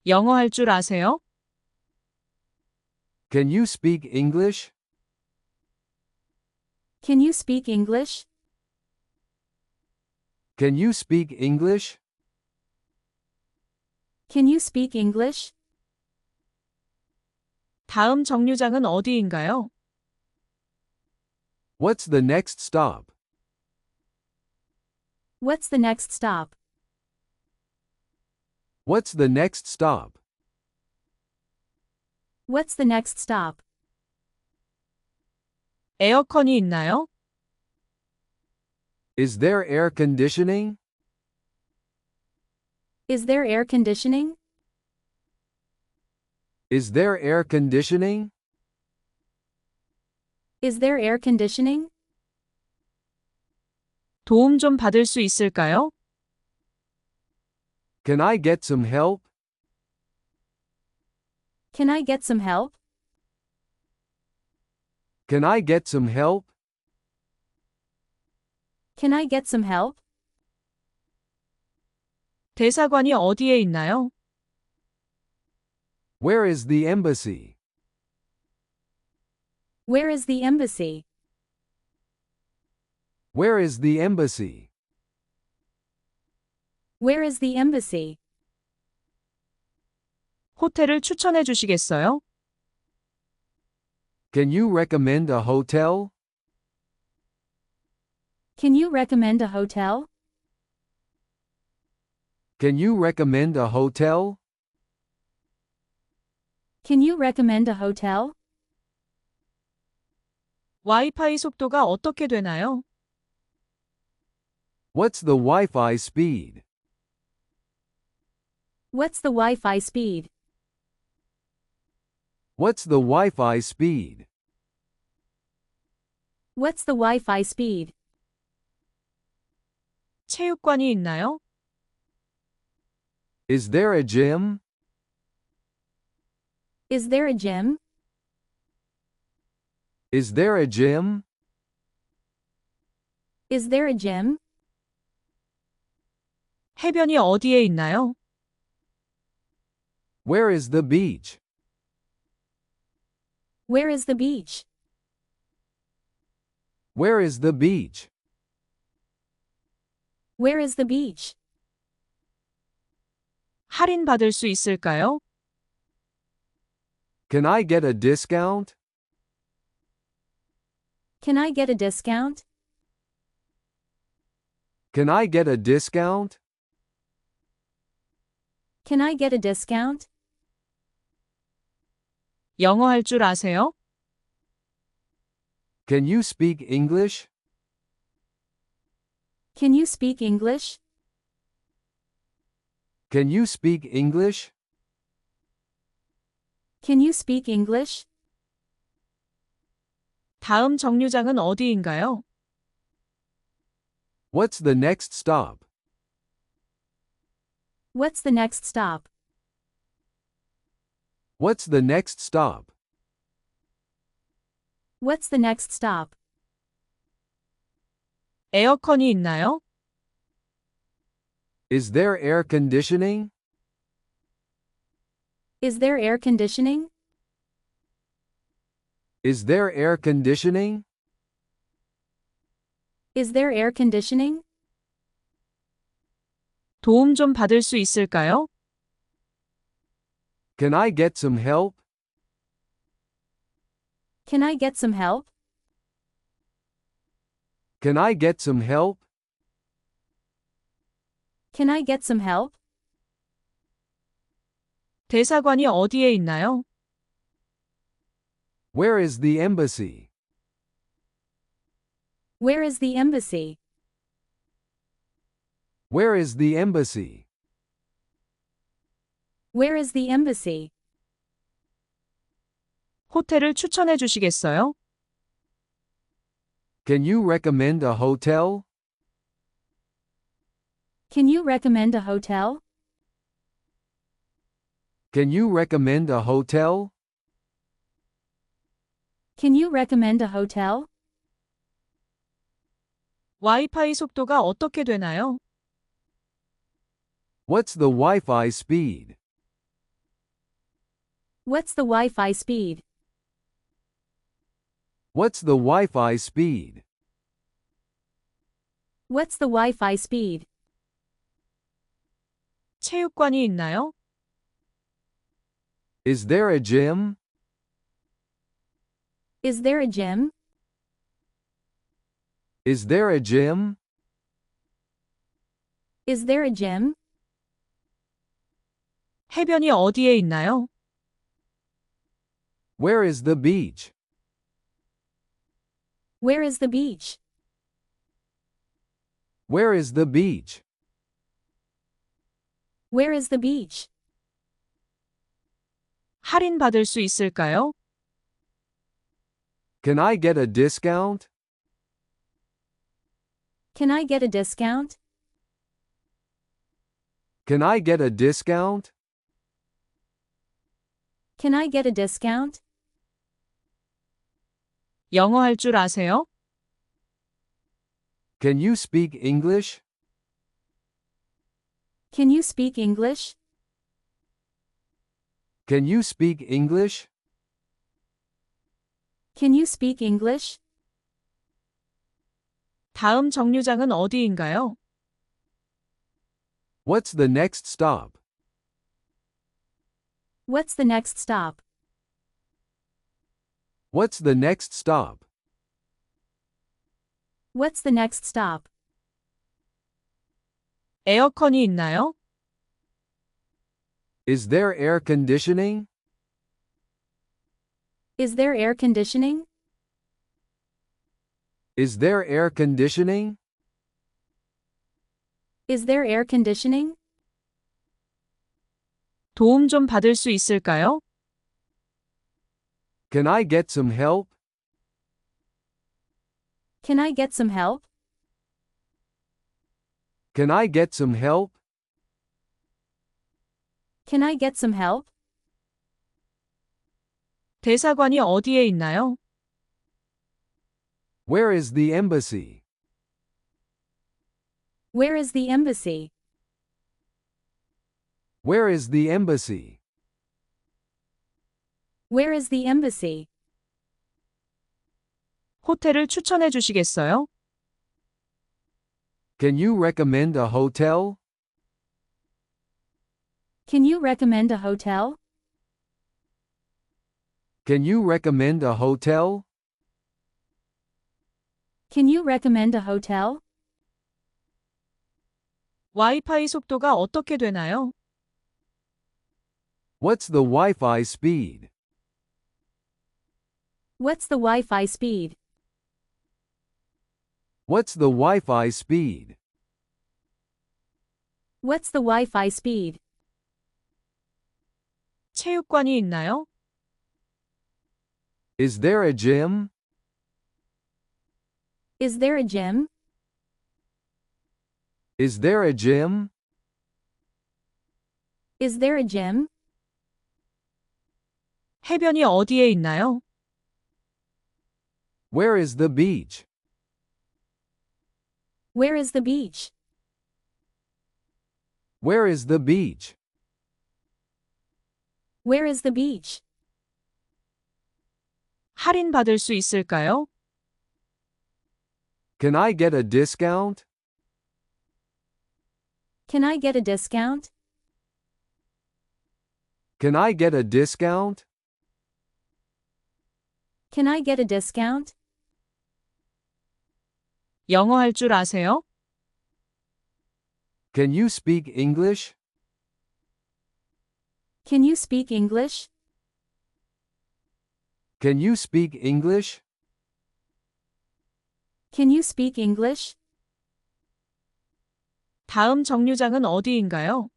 영어 할 줄 아세요? Can you speak English? Can you speak English? Can you speak English? Can you speak English? 다음 정류장은 어디인가요? What's the next stop? What's the next stop? What's the next stop? What's the next stop? 에어컨이 있나요? Is there air conditioning? Is there air conditioning? Is there air conditioning? Is there air conditioning? 도움 좀 받을 수 있을까요? Can I get some help? Can I get some help? Can I get some help? Can I get some help? 대사관이 어디에 있나요? Where is the embassy? Where is the embassy? Where is the embassy? Where is the embassy? 호텔을 추천해 주시겠어요? Can you recommend a hotel? Can you recommend a hotel? Can you recommend a hotel? Can you recommend a hotel? 와이파이 속도가 어떻게 되나요? What's the Wi-Fi speed? What's the Wi-Fi speed? What's the Wi-Fi speed? What's the Wi-Fi speed? 체육관이 있나요? Is there a gym? Is there a gym? Is there a gym? Is there a gym? 해변이 어디에 있나요? Where is the beach? Where is the beach? Where is the beach? Where is the beach? 할인 받을 수 있을까요? Can I get a discount? Can I get a discount? Can I get a discount? Can I get a discount? 영어 할 줄 아세요? Can you speak English? Can you speak English? Can you speak English? Can you speak English? 다음 정류장은 어디인가요? What's the next stop? What's the next stop? What's the next stop? What's the next stop? 에어컨이 있나요? Is there air conditioning? Is there air conditioning? Is there air conditioning? Is there air conditioning? 도움 좀 받을 수 있을까요? Can I get some help? Can I get some help? Can I get some help? Can I get some help? 대사관이 어디에 있나요? Where is the embassy? Where is the embassy? Where is the embassy? Where is the embassy? 호텔을 추천해 주시겠어요? Can you recommend a hotel? Can you recommend a hotel? Can you recommend a hotel? Can you recommend a hotel? 와이파이 속도가 어떻게 되나요? What's the Wi-Fi speed? What's the Wi-Fi speed? What's the Wi-Fi speed? What's the Wi-Fi speed? 체육관이 있나요? Is there a gym? Is there a gym? Is there a gym? Is there a gym? 해변이 어디에 있나요? Where is the beach? Where is the beach? Where is the beach? Where is the beach? 할인받을 수 있을까요? Can I get a discount? Can I get a discount? Can I get a discount? Can I get a discount? 영어 할 줄 아세요? Can you speak English? Can you speak English? Can you speak English? Can you speak English? 다음 정류장은 어디인가요? What's the next stop? What's the next stop? What's the next stop? What's the next stop? 에어컨이 있나요? Is there air conditioning? Is there air conditioning? Is there air conditioning? Is there air conditioning? 도움 좀 받을 수 있을까요? Can I get some help? Can I get some help? Can I get some help? Can I get some help? 대사관이 어디에 있나요? Where is the embassy? Where is the embassy? Where is the embassy? Where is the embassy? 호텔을 추천해 주시겠어요? Can you recommend a hotel? Can you recommend a hotel? Can you recommend a hotel? Can you recommend a hotel? 와이파이 속도가 어떻게 되나요? What's the Wi-Fi speed? What's the Wi-Fi speed? What's the Wi-Fi speed? What's the Wi-Fi speed? 체육관이 있나요? Is there a gym? Is there a gym? Is there a gym? Is there a gym? 해변이 어디에 있나요? Where is the beach? Where is the beach? Where is the beach? Where is the beach? 할인받을 수 있을까요? Can I get a discount? Can I get a discount? Can I get a discount? Can I get a discount? 영어 할 줄 아세요? Can you speak English? Can you speak English? Can you speak English? Can you speak English? 다음 정류장은 어디인가요?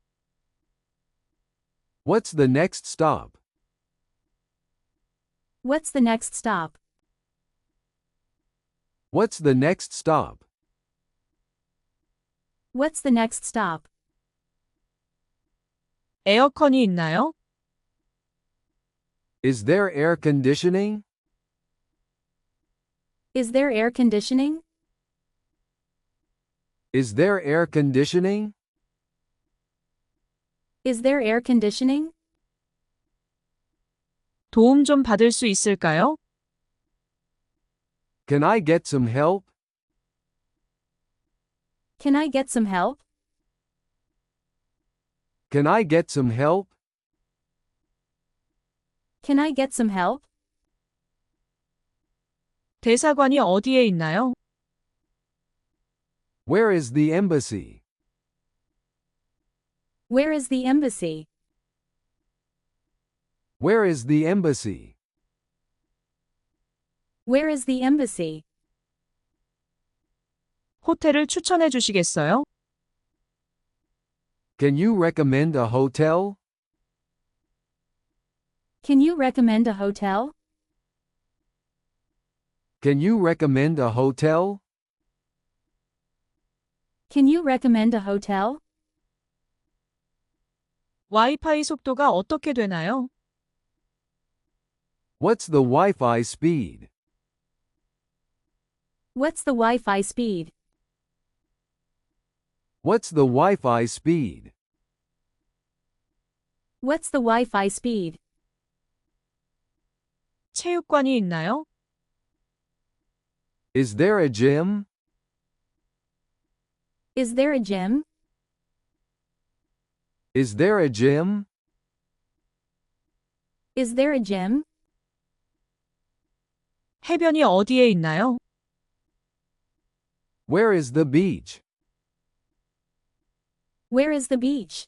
What's the next stop? What's the next stop? What's the next stop? What's the next stop? 에어컨이 있나요? Is there air conditioning? Is there air conditioning? Is there air conditioning? Is there air conditioning? 도움 좀 받을 수 있을까요? Can I get some help? Can I get some help? Can I get some help? Can I get some help? 대사관이 어디에 있나요? Where is the embassy? Where is the embassy? Where is the embassy? Where is the embassy? 호텔을 추천해 주시겠어요? Can you recommend a hotel? Can you recommend a hotel? Can you recommend a hotel? Can you recommend a hotel? 와이파이 속도가 어떻게 되나요? What's the Wi-Fi speed? What's the Wi-Fi speed? What's the Wi-Fi speed? What's the Wi-Fi speed? 체육관이 있나요? Is there a gym? Is there a gym? Is there a gym? Is there a gym? 해변이 어디에 있나요? Where is the beach? Where is the beach?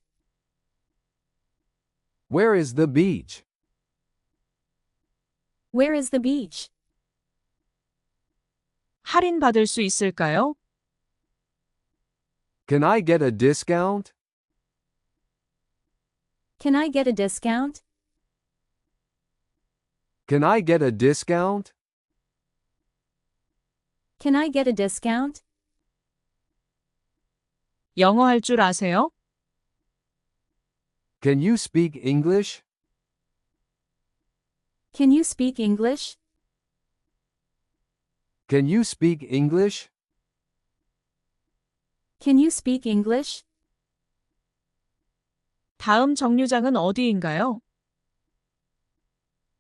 Where is the beach? Where is the beach? 할인 받을 수 있을까요? Can I get a discount? Can I get a discount? Can I get a discount? Can I get a discount? 영어 할 줄 아세요? Can you speak English? Can you speak English? Can you speak English? Can you speak English? 다음 정류장은 어디인가요?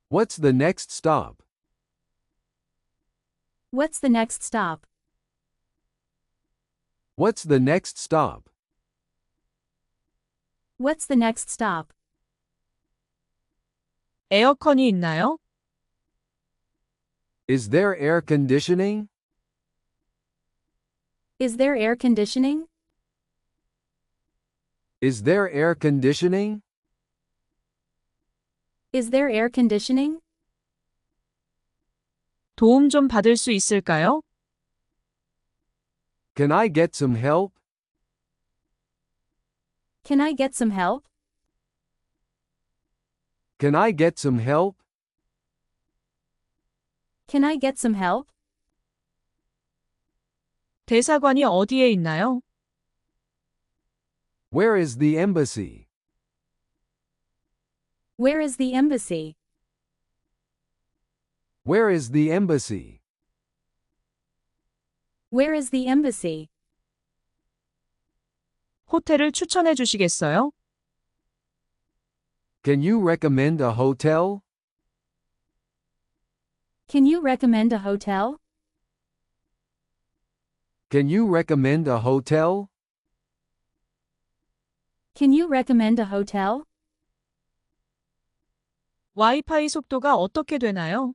What's the next stop? What's the next stop? What's the next stop? What's the next stop? 에어컨이 있나요? Is there air conditioning? Is there air conditioning? Is there air conditioning? Is there air conditioning? 도움 좀 받을 수 있을까요? Can I get some help? Can I get some help? Can I get some help? Can I get some help? 대사관이 어디에 있나요? Where is the embassy? Where is the embassy? Where is the embassy? Where is the embassy? 호텔을 추천해 주시겠어요? Can you recommend a hotel? Can you recommend a hotel? Can you recommend a hotel? Can you recommend a hotel? 와이파이 속도가 어떻게 되나요?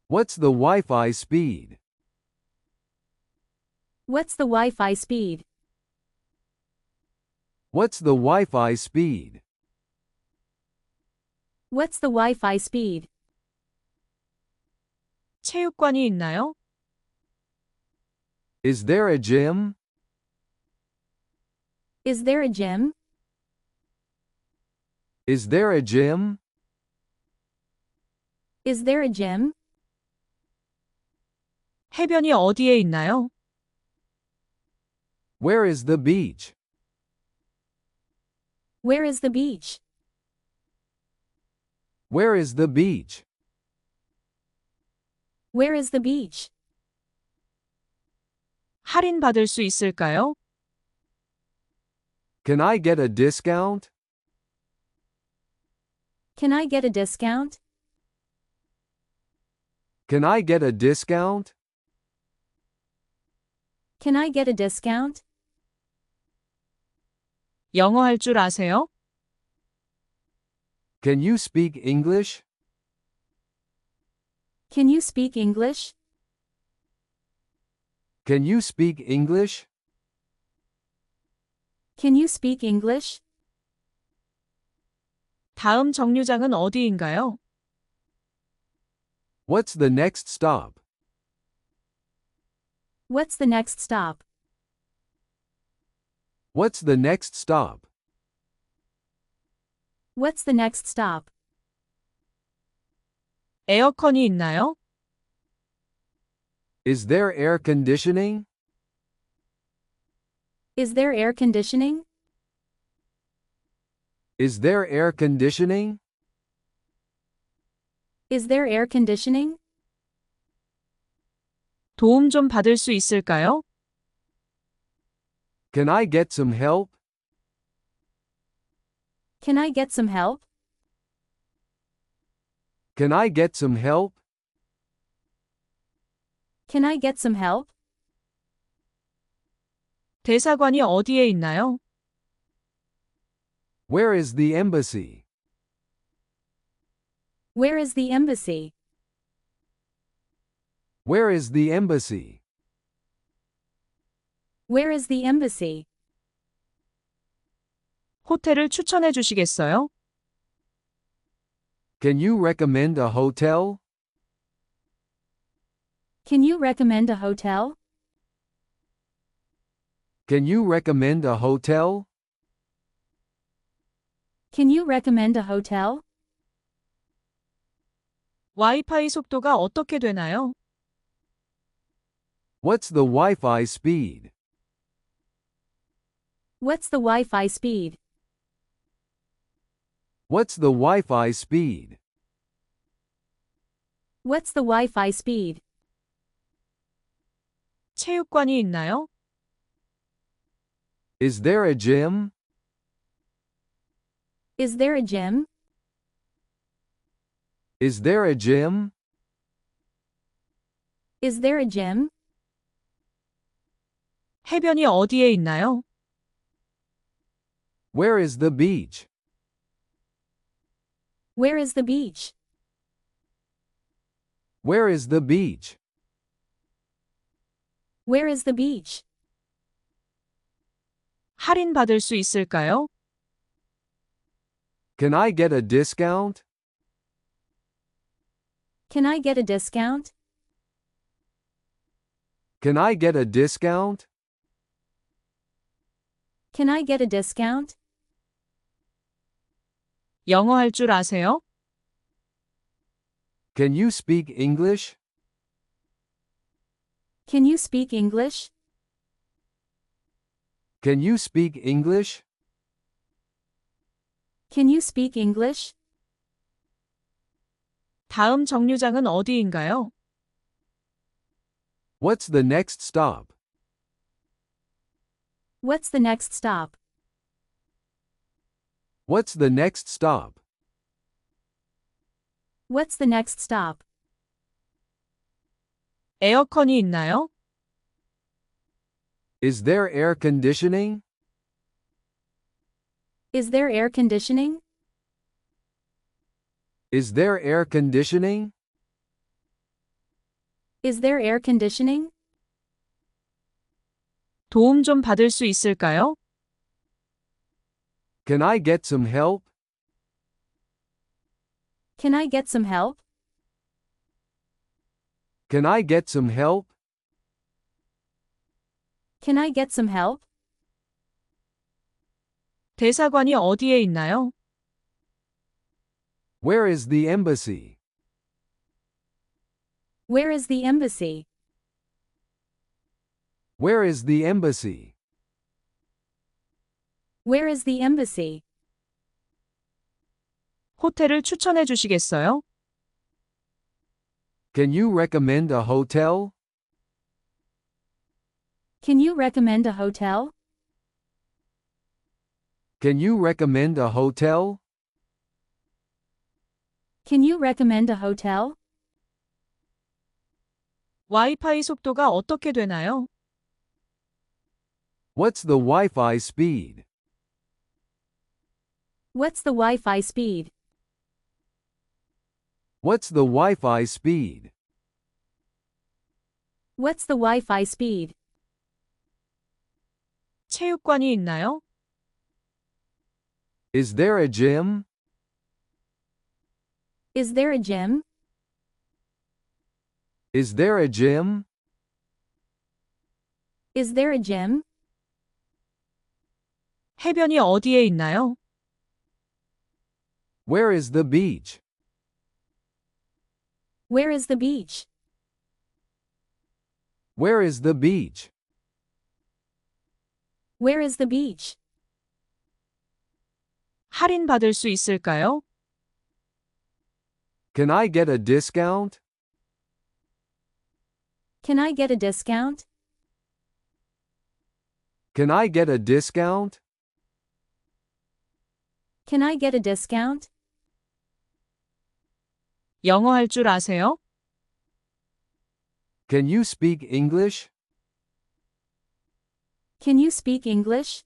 What's the Wi-Fi speed? What's the Wi-Fi speed? What's the Wi-Fi speed? What's the Wi-Fi speed? 체육관이 있나요? Is there a gym? Is there a gym? Is there a gym? Is there a gym? 해변이 어디에 있나요? Where is the beach? Where is the beach? Where is the beach? Where is the beach? 할인 받을 수 있을까요? Can I get a discount? Can I get a discount? Can I get a discount? Can I get a discount? 영어 할 줄 아세요? Can you speak English? Can you speak English? Can you speak English? Can you speak English? 다음 정류장은 어디인가요? What's the next stop? What's the next stop? What's the next stop? What's the next stop? 에어컨이 있나요? Is there air conditioning? Is there air conditioning? Is there air conditioning? Is there air conditioning? 도움 좀 받을 수 있을까요? Can I get some help? Can I get some help? Can I get some help? Can I get some help? 대사관이 어디에 있나요? Where is the embassy? Where is the embassy? Where is the embassy? Where is the embassy? 호텔을 추천해 주시겠어요? Can you recommend a hotel? Can you recommend a hotel? Can you recommend a hotel? Can you recommend a hotel? 와이파이 속도가 어떻게 되나요? What's the Wi-Fi speed? What's the Wi-Fi speed? What's the Wi-Fi speed? What's the Wi-Fi speed? 체육관이 있나요? Is there a gym? Is there a gym? Is there a gym? Is there a gym? 해변이 어디에 있나요? Where is the beach? Where is the beach? Where is the beach? Where is the beach? 할인 받을 수 있을까요? Can I get a discount? Can I get a discount? Can I get a discount? Can I get a discount? 영어 할 줄 아세요? Can you speak English? Can you speak English? Can you speak English? Can you speak English? 다음 정류장은 어디인가요? What's the next stop? What's the next stop? What's the next stop? What's the next stop? 에어컨이 있나요? Is there air conditioning? Is there air conditioning? Is there air conditioning? Is there air conditioning? 도움 좀 받을 수 있을까요? Can I get some help? Can I get some help? Can I get some help? Can I get some help? 대사관이 어디에 있나요? Where is the embassy? Where is the embassy? Where is the embassy? Where is the embassy? 호텔을 추천해 주시겠어요? Can you recommend a hotel? Can you recommend a hotel? Can you recommend a hotel? Can you recommend a hotel? 와이파이 속도가 어떻게 되나요? What's the Wi-Fi speed? What's the Wi-Fi speed? What's the Wi-Fi speed? What's the Wi-Fi speed? 체육관이 있나요? Is there a gym? Is there a gym? Is there a gym? Is there a gym? 해변이 어디에 있나요? Where is the beach? Where is the beach? Where is the beach? Where is the beach? 할인받을 수 있을까요? Can I get a discount? Can I get a discount? Can I get a discount? Can I get a discount? 영어 할 줄 아세요? Can you speak English? Can you speak English?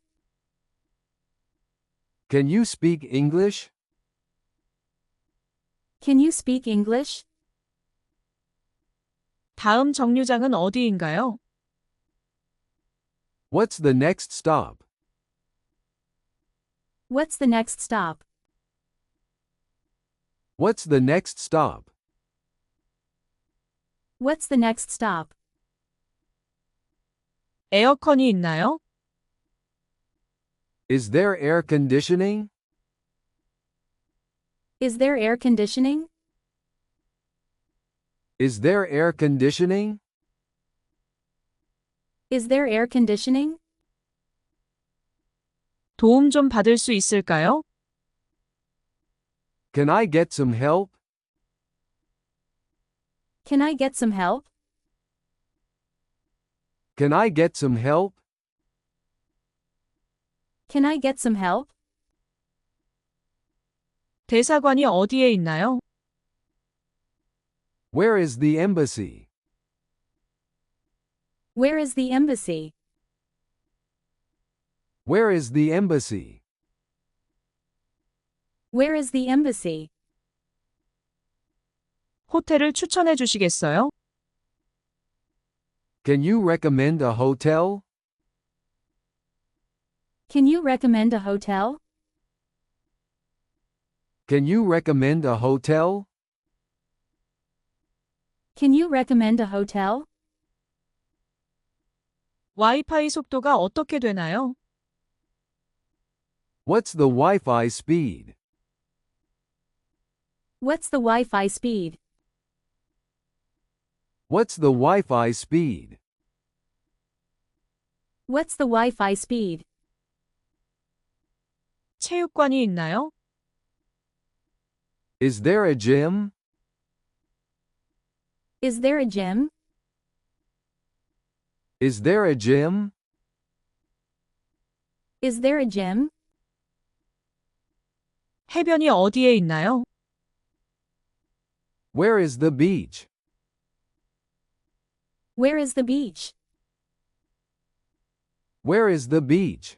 Can you speak English? Can you speak English? 다음 정류장은 어디인가요? What's the next stop? What's the next stop? What's the next stop? What's the next stop? 에어컨이 있나요? Is there air conditioning? Is there air conditioning? Is there air conditioning? Is there air conditioning? 도움 좀 받을 수 있을까요? Can I get some help? Can I get some help? Can I get some help? Can I get some help? 대사관이 어디에 있나요? Where is the embassy? Where is the embassy? Where is the embassy? Where is the embassy? 호텔을 추천해 주시겠어요? Can you recommend a hotel? Can you recommend a hotel? Can you recommend a hotel? Can you recommend a hotel? 와이파이 속도가 어떻게 되나요? What's the Wi-Fi speed? What's the Wi-Fi speed? What's the Wi-Fi speed? What's the Wi-Fi speed? 체육관이 있나요? Is there a gym? Is there a gym? Is there a gym? Is there a gym? 해변이 어디에 있나요? Where is the beach? Where is the beach? Where is the beach?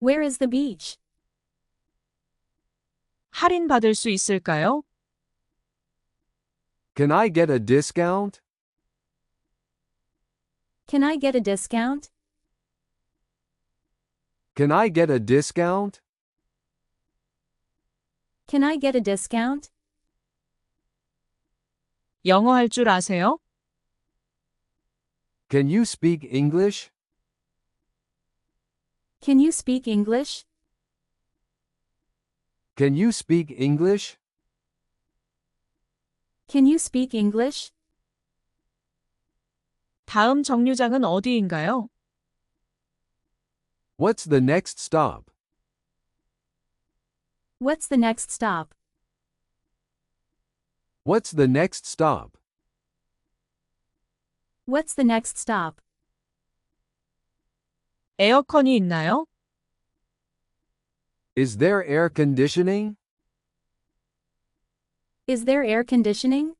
Where is the beach? 할인받을 수 있을까요? Can I get a discount? Can I get a discount? Can I get a discount? Can I get a discount? 영어 할 줄 아세요? Can you speak English? Can you speak English? Can you speak English? Can you speak English? 다음 정류장은 어디인가요? What's the next stop? What's the next stop? What's the next stop? What's the next stop? 에어컨이 있나요? Is there air conditioning? Is there air conditioning?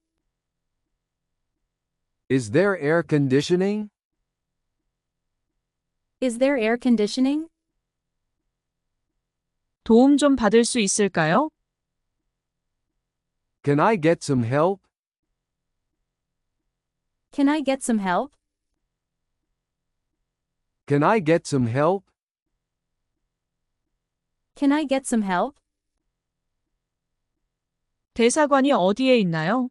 Is there air conditioning? Is there air conditioning? 도움 좀 받을 수 있을까요? Can I get some help? Can I get some help? Can I get some help? Can I get some help? 대사관이 어디에 있나요?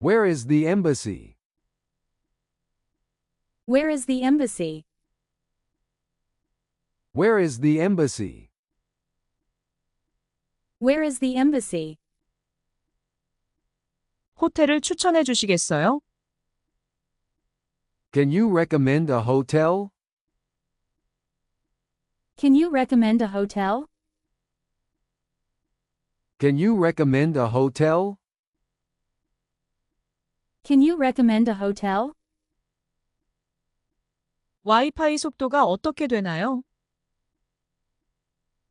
Where is the embassy? Where is the embassy? Where is the embassy? Where is the embassy? 호텔을 추천해 주시겠어요? Can you recommend a hotel? Can you recommend a hotel? Can you recommend a hotel? Can you recommend a hotel? 와이파이 속도가 어떻게 되나요?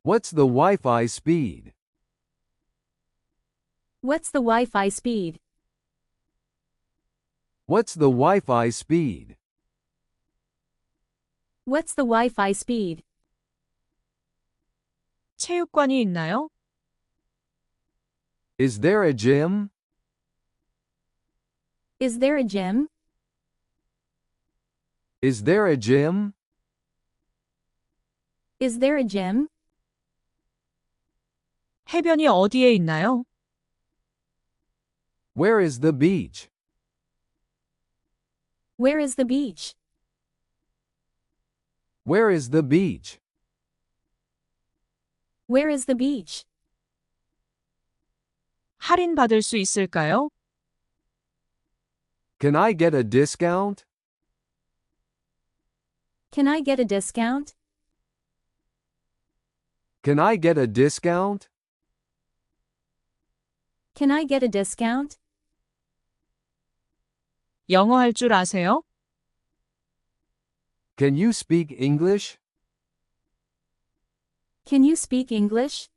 What's the Wi-Fi speed? What's the Wi-Fi speed? What's the Wi-Fi speed? What's the Wi-Fi speed? 체육관이 있나요? Is there a gym? Is there a gym? Is there a gym? Is there a gym? 해변이 어디에 있나요? Where is the beach? Where is the beach? Where is the beach? Where is the beach? 할인받을 수 있을까요? Can I get a discount? Can I get a discount? Can I get a discount? Can I get a discount? 영어 할 줄 아세요? Can you speak English? Can you speak English?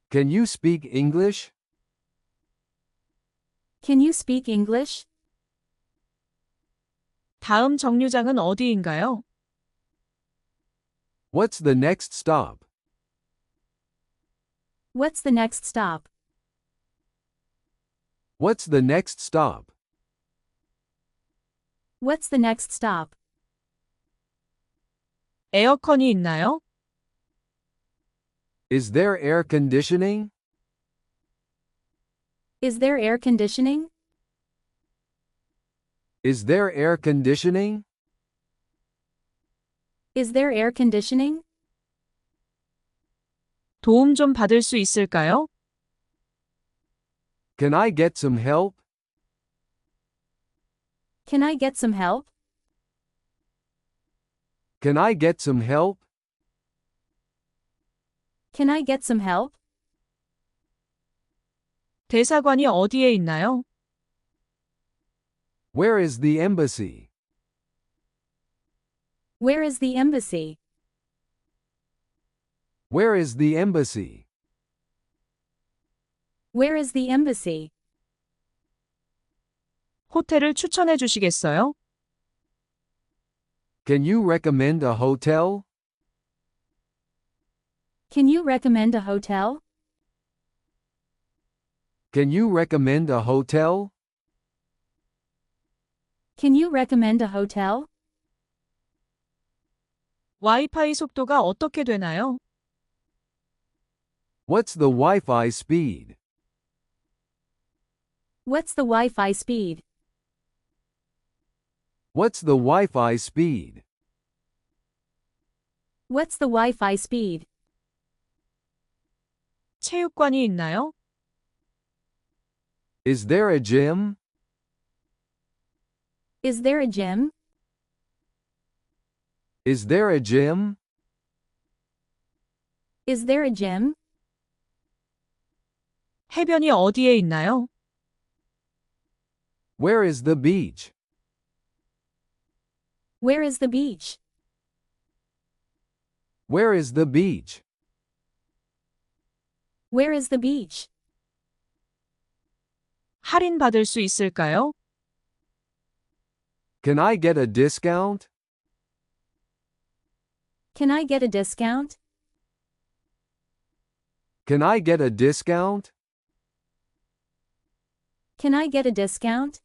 Can you speak English? Can you speak English? 다음 정류장은 어디인가요? What's the next stop? What's the next stop? What's the next stop? What's the next stop? 에어컨이 있나요? Is there air conditioning? Is there air conditioning? Is there air conditioning? Is there air conditioning? 도움 좀 받을 수 있을까요? Can I get some help? Can I get some help? Can I get some help? Can I get some help? 대사관이 어디에 있나요? Where is the embassy? Where is the embassy? Where is the embassy? Where is the embassy? 호텔을 추천해 주시겠어요? Can you recommend a hotel? Can you recommend a hotel? Can you recommend a hotel? Can you recommend a hotel? 와이파이 속도가 어떻게 되나요? What's the Wi-Fi speed? What's the Wi-Fi speed? What's the Wi-Fi speed? What's the Wi-Fi speed? 체육관이 있나요? Is there a gym? Is there a gym? Is there a gym? Is there a gym? 해변이 어디에 있나요? Where is the beach? Where is the beach? Where is the beach? Where is the beach? 할인 받을 수 있을까요? Can I get a discount? Can I get a discount? Can I get a discount? Can I get a discount?